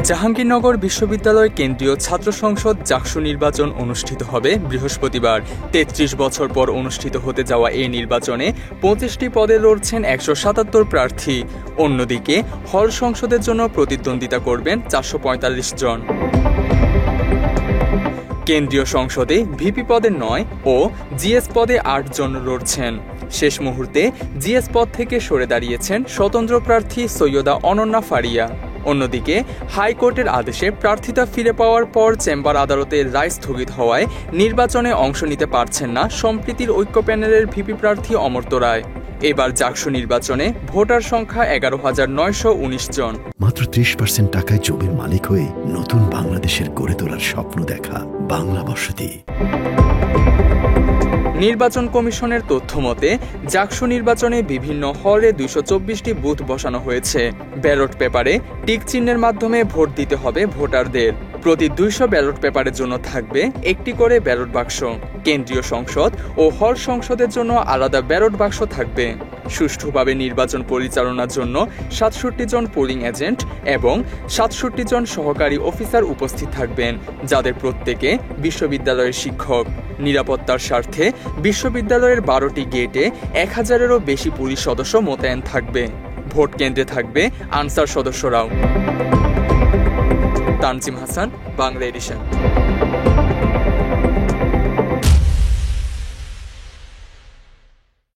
জাহাঙ্গীরনগর বিশ্ববিদ্যালয় কেন্দ্রীয় ছাত্র সংসদ জাকসু নির্বাচন অনুষ্ঠিত হবে বৃহস্পতিবার। ৩৩ বছর পর অনুষ্ঠিত হতে যাওয়া এই নির্বাচনে ২৫টি পদে লড়ছেন ১৭৭ প্রার্থী। অন্যদিকে হল সংসদের জন্য প্রতিদ্বন্দ্বিতা করবেন ৪৪৫ জন। কেন্দ্রীয় সংসদে ভিপি পদে ৯ ও জিএস পদে ৮ জন লড়ছেন। শেষ মুহূর্তে জিএস পদ থেকে সরে দাঁড়িয়েছেন স্বতন্ত্র প্রার্থী সৈয়দা অনন্যা ফারিয়া। অন্যদিকে হাইকোর্টের আদেশে প্রার্থিতা ফিরে পাওয়ার পর চেম্বার আদালতের রায় স্থগিত হওয়ায় নির্বাচনে অংশ নিতে পারছেন না সম্প্রীতির ঐক্য প্যানেলের ভিপি প্রার্থী অমর্ত্য রায়। এবার জাকসু নির্বাচনে ভোটার সংখ্যা ১১,৯১৯ জন। মাত্র ৩০% টাকায় জমির মালিক হয়ে নতুন বাংলাদেশের গড়ে তোলার স্বপ্ন দেখা বাংলা বসতি। নির্বাচন কমিশনের তথ্য মতে জাকসু নির্বাচনে বিভিন্ন হলে ২২৪টি বুথ বসানো হয়েছে। ব্যালট পেপারে টিক চিহ্নের মাধ্যমে ভোট দিতে হবে ভোটারদের। প্রতি ২০০ ব্যালট পেপারের জন্য থাকবে একটি করে ব্যালট বাক্স। কেন্দ্রীয় সংসদ ও হল সংসদের জন্য আলাদা ব্যালট বাক্স থাকবে। সুষ্ঠুভাবে নির্বাচন পরিচালনার জন্য ৬৭ জন পোলিং এজেন্ট এবং ৬৭ জন সহকারী অফিসার উপস্থিত থাকবেন, যাদের প্রত্যেকে বিশ্ববিদ্যালয়ের শিক্ষক। নিরাপত্তার স্বার্থে বিশ্ববিদ্যালয়ের ১২টি গেটে ১,০০০-এরও বেশি পুলিশ সদস্য মোতায়েন থাকবে। ভোট কেন্দ্রে থাকবে আনসার সদস্যরাও। তানজিম হাসান, বাংলা এডিশন।